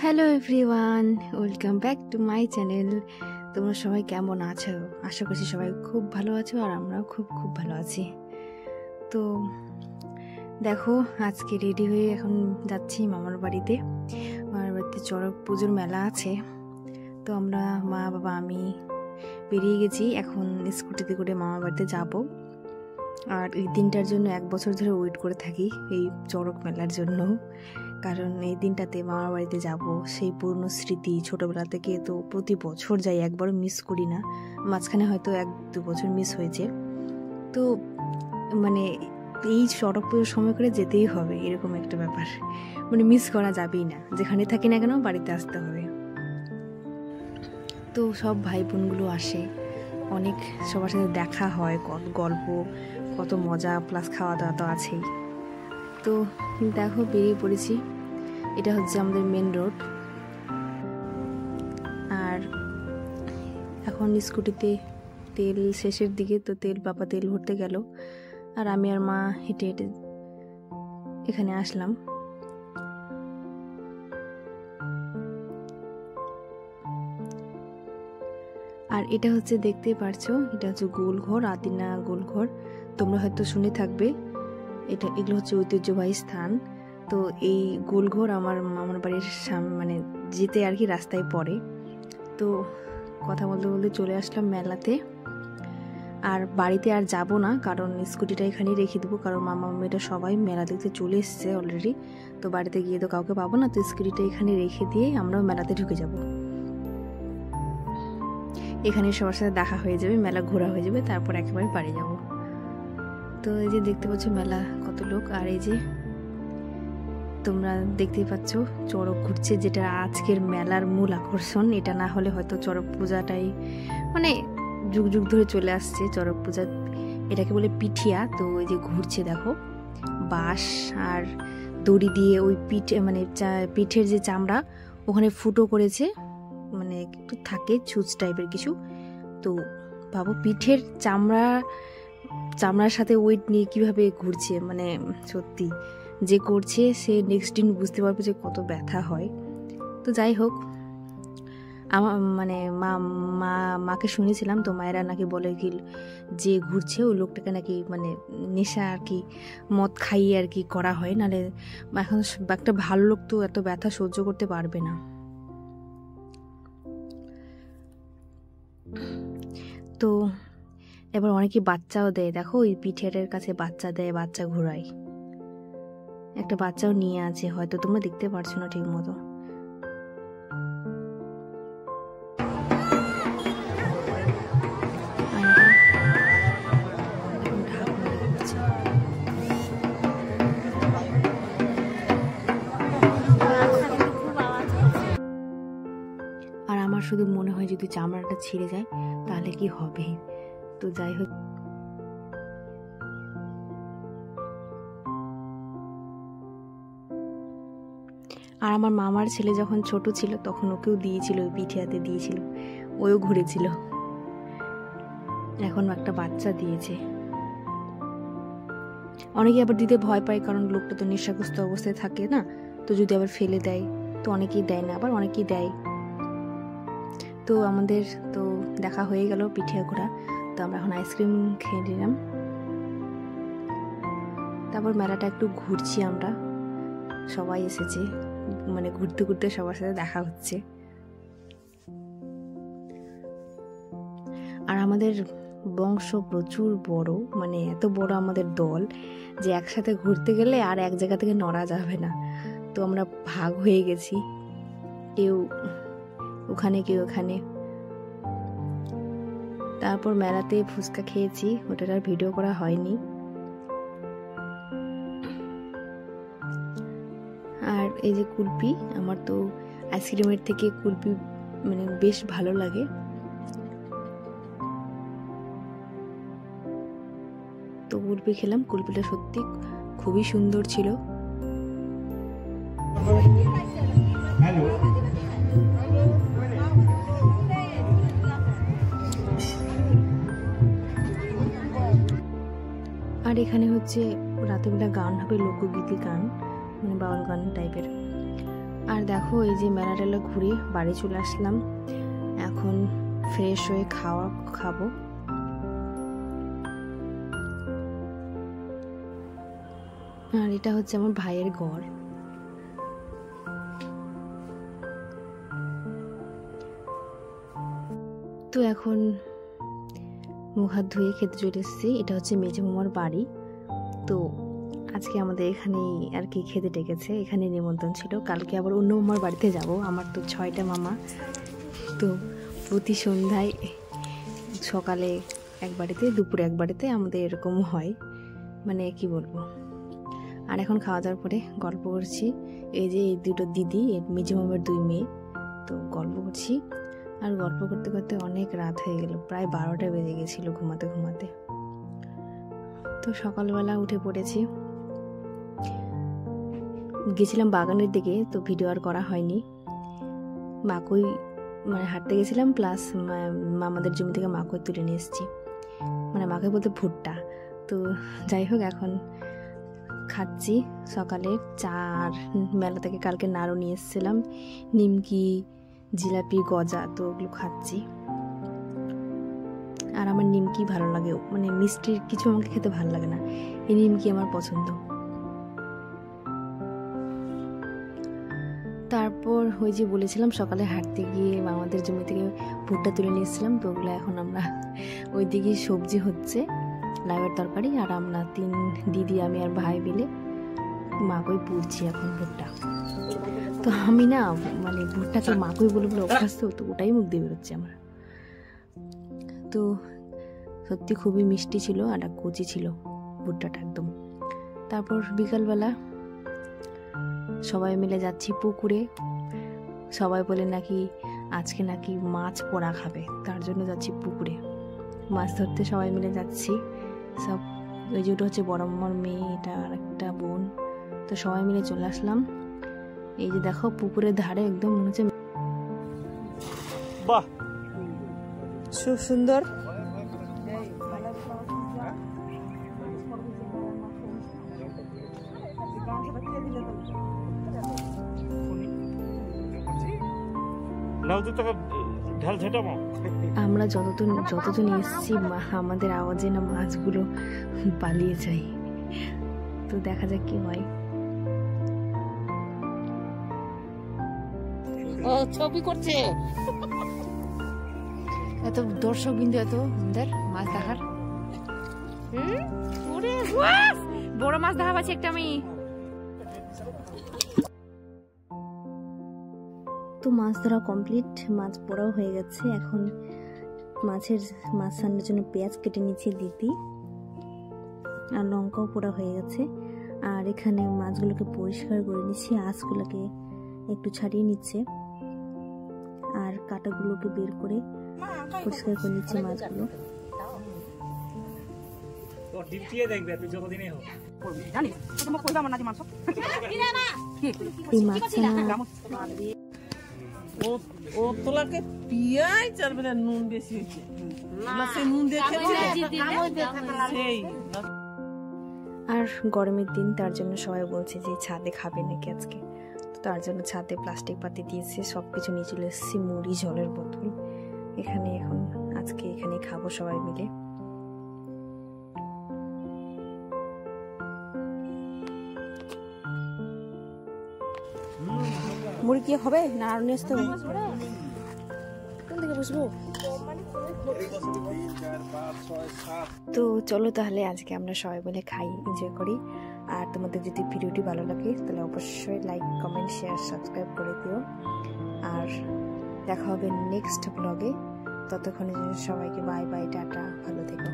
Hello everyone, welcome back to my channel. তোমরা সবাই কেমন আছো? আশা করছি সবাই খুব ভালো আছো, আর আমরাও খুব ভালো আছি। তো দেখো, আজকে রেডি হয়ে এখন যাচ্ছি মামার বাড়িতে। মামার বাড়িতে চড়ক পুজোর মেলা আছে। তো আমরা মা বাবা আমি বেরিয়ে গেছি, এখন স্কুটিতে করে মামার বাড়িতে যাব। আর এই দিনটার জন্য 1 বছর ধরে ওয়েট করে থাকি, এই চড়ক মেলার জন্য। কারণ এই দিনটাতে মামার বাড়িতে যাব, সেই পুরনো স্মৃতি ছোটোবেলা থেকে তো প্রতি বছর যাই, একবারও মিস করি না। মাঝখানে হয়তো 1-2 বছর মিস হয়েছে। তো মানে এই চড়ক পুজোর সময় করে যেতেই হবে, এরকম একটা ব্যাপার। মানে মিস করা যাবেই না, যেখানে থাকি না কেন বাড়িতে আসতে হবে। তো সব ভাই বোনগুলো আসে, অনেক সবার সাথে দেখা হয়, গল্প, কত মজা, প্লাস খাওয়া দাওয়া তো আছেই। তো দেখো বেরিয়ে পড়েছি, এটা হচ্ছে আমাদের মেন রোড। আর এখন স্কুটিতে তেল শেষের দিকে, তো বাবা তেল ভরতে গেল, আর আমি আর মা হেঁটে হেঁটে এখানে আসলাম। আর এটা হচ্ছে, দেখতেই পারছো, এটা হচ্ছে গোলঘর, আদিনা গোলঘর। তোমরা হয়তো শুনে থাকবে, এগুলো হচ্ছে ঐতিহ্যবাহী স্থান। তো এই গোলঘর আমার মামার বাড়ির সামনে, মানে যেতে আর কি রাস্তায় পড়ে। তো কথা বলতে বলতে চলে আসলাম মেলাতে। আর বাড়িতে আর যাব না, কারণ স্কুটিটা এখানেই রেখে দেবো, কারণ মামা মামিটা সবাই মেলা দেখতে চলে এসছে অলরেডি। তো বাড়িতে গিয়ে তো কাউকে পাবো না, তো স্কুটিটা এখানে রেখে দিয়ে আমরাও মেলাতে ঢুকে যাব। এখানে সবার সাথে দেখা হয়ে যাবে, মেলা ঘোরা হয়ে যাবে, তারপর একেবারে বাড়ি যাব। তো এই যে দেখতে পাচ্ছ মেলা কত লোক, আর এই যে তোমরা দেখতেই পাচ্ছ চড়ক ঘুরছে, যেটা আজকের মেলার মূল আকর্ষণ। এটা না হলে হয়তো চড়ক পূজাটাই মানে যুগ যুগ ধরে চলে আসছে চড়ক পূজা, এটাকে বলে পিঠিয়া। তো এই যে ঘুরছে দেখো, বাঁশ আর দড়ি দিয়ে ওই পিঠের যে চামড়া ওখানে ফুটো করেছে, মানে একটু থাকে ছুঁচ টাইপের কিছু। তো ভাবো পিঠের চামড়ার সাথে ওয়েট নিয়ে কিভাবে ঘুরছে, মানে সত্যি যে করছে সে নেক্সট দিন বুঝতে পারবে যে কত ব্যথা হয়। তো যাই হোক, আমার মানে মাকে শুনেছিলাম, তো মায়েরা নাকি বলে কি যে ঘুরছে ওই লোকটাকে নাকি মানে নেশা আর কি, মদ খাইয়ে আর কি করা হয়, নাহলে এখন একটা ভালো লোক তো এত ব্যথা সহ্য করতে পারবে না। তো এবার অনেকে বাচ্চাও দেয়, দেখো ওই পিঠের কাছে বাচ্চা দেয়, বাচ্চা ঘোরায়। একটা বাচ্চাও নিয়ে আছে, হয়তো তোমরা দেখতে পারছো না ঠিক মতো। আর আমার শুধু মনে হয় যদি চামড়াটা ছিঁড়ে যায় তাহলে কি হবে। তো যাই হোক, আর আমার মামার ছেলে যখন ছোট ছিল তখন ওকেও দিয়েছিল, ওই পিঠে হাতে দিয়েছিল, ওও ঘুরেছিল। এখন একটা বাচ্চা দিয়েছে। অনেকে আবার দিতে ভয় পায়, কারণ লোকটা তো নেশাগ্রস্ত অবস্থায় থাকে না, তো যদি আবার ফেলে দেয়, তো অনেকেই দেয় না, আবার অনেকেই দেয়। তো আমাদের তো দেখা হয়ে গেল পিঠে ঘোরা, তো আমরা এখন আইসক্রিম খেয়ে নিলাম। তারপর মেলাটা একটু ঘুরছি, আমরা সবাই এসেছে, মানে ঘুরতে ঘুরতে সবার সাথে দেখা হচ্ছে। আর আমাদের বংশ প্রচুর বড়, মানে এত বড় আমাদের দল যে একসাথে ঘুরতে গেলে আর এক জায়গা থেকে নড়া যাবে না। তো আমরা ভাগ হয়ে গেছি, কেউ ওখানে কেউ ওখানে। তারপর মেলাতে ফুচকা খেয়েছি, ওটার আর ভিডিও করা হয়নি। আর এই যে কুলপি, আমার তো আইসক্রিমের থেকে কুলপি মানে বেশ ভালো লাগে। তো কুলপি খেলাম, কুলপিটা সত্যি খুবই সুন্দর ছিল। আর এখানে হচ্ছে রাতেরবেলা গান হবে, লোকগীতি গান, মানে বাউল গান টাইপের। আর দেখো এই যে মেলা টেলা ঘুরে বাড়ি চলে আসলাম, এখন ফ্রেশ হয়ে খাবো। আর এটা হচ্ছে আমার ভাইয়ের ঘর। তো এখন মুখ হাত ধুয়ে খেতে চলে এসেছি। এটা হচ্ছে মেজো মামার বাড়ি। তো আজকে আমাদের এখানেই আর কি খেতে ডেকেছে, এখানে নিমন্ত্রণ ছিল। কালকে আবার অন্য মামার বাড়িতে যাব। আমার তো 6টা মামা, তো প্রতি সন্ধ্যায় সকালে এক বাড়িতে, দুপুরে এক বাড়িতে আমাদের এরকম হয়, মানে কি বলবো। আর এখন খাওয়া দাওয়ার পরে গল্প করছি। এই যে এই দুটো দিদি, মেজো মামার 2 মেয়ে, তো গল্প করছি। আর গল্প করতে করতে অনেক রাত হয়ে গেল, প্রায় 12টা বেজে গেছিল ঘুমাতে ঘুমাতে। তো সকালবেলা উঠে পড়েছি, গেছিলাম বাগানের দিকে, তো ভিডিও আর করা হয়নি। মাকই মানে হাঁটতে গেছিলাম, প্লাস মামাদের জমি থেকে মাকই তুলে নিয়ে এসেছি, মানে মাকই বলতে ভুট্টা। তো যাই হোক, এখন খাচ্ছি সকালে চা। আর মেলা থেকে কালকে নাড়ু নিয়ে এসেছিলাম, নিমকি, জিলাপি, গজা, তো ওগুলো খাচ্ছি। আর আমার নিমকি ভালো লাগে, মানে মিষ্টির কিছু আমাকে খেতে ভালো লাগে না, এই নিমকি আমার পছন্দ। তারপর ওই যে বলেছিলাম সকালে হাঁটতে গিয়ে আমাদের জমি থেকে ভুট্টা তুলে নিয়ে এসেছিলাম, তো ওগুলো এখন আমরা ওই দিকে সবজি হচ্ছে, লাউয়ের তরকারি। আর আমরা 3 দিদি, আমি আর ভাই মিলে মাকই পুড়ছি এখন ভুট্টা। তো আমি না মানে ভুট্টাকে মাকই বলে অভ্যস্ত, তো ওটাই মুখ দিয়ে বেরোচ্ছে আমার। তো সত্যি খুবই মিষ্টি ছিল, আর কচি ছিল ভুট্টাটা একদম। তারপর বিকালবেলা সবাই মিলে যাচ্ছি পুকুরে। সবাই বলে নাকি আজকে নাকি মাছ পোড়া খাবে, তার জন্য যাচ্ছি পুকুরে মাছ ধরতে। সবাই মিলে যাচ্ছি সব। ওই যে ওটা হচ্ছে বড় মামার মেয়ে, এটা আর একটা বোন। তো সবাই মিলে চলে আসলাম। এই যে দেখো পুকুরের ধারে একদম মনে হচ্ছে, বাহ খুব সুন্দর। আমরা যতজন এসেছি আমাদের আওয়াজে না মাছগুলো পালিয়ে যায়। তো দেখা যাক কি হয়। ও ছবি করছে, এত দর্শক বিন্দু, এত সুন্দর মাছ দেখার। বড় মাছ দেখা পাচ্ছি একটা আমি। তো মাছ ধরা কমপ্লিট, মাছ পোড়াও হয়ে গেছে। এখন মাছ রান্নার জন্য পেঁয়াজ কেটে নিচ্ছে দিদি, আর লঙ্কাও পোড়া হয়ে গেছে। আর এখানে মাছগুলোকে পরিষ্কার করে নিচ্ছি, আঁশগুলোকে একটু ছাড়িয়ে নিচ্ছে, আর কাঁটাগুলোকে বের করে পরিষ্কার করে নিচ্ছে মাছগুলো। এই মাছটা ও তোলাকে পিয়াজ আর মানে নুন বেশি হয়েছে, নুন আর গরমের দিন, তার জন্য সবাই বলছে যে ছাদে খাবে নাকি আজকে। তো তার জন্য ছাদে প্লাস্টিক পাতি দিয়েছে, সবকিছু নিয়ে চলে এসেছি, মুড়ি, জলের বোতল। এখানে এখন আজকে এখানে খাবো সবাই মিলে। মুড়ি কি হবে না আর নিয়ে আসতে হবে? কোন দিকে বসবো? তো চলো তাহলে আজকে আমরা সবাই মিলে খাই, এনজয় করি। আর তোমাদের যদি ভিডিওটি ভালো লাগে তাহলে অবশ্যই লাইক, কমেন্ট, শেয়ার, সাবস্ক্রাইব করে দিও। আর দেখা হবে নেক্সট ব্লগে। ততক্ষণের জন্য সবাইকে বাই বাই, টাটা, ভালো থেকো।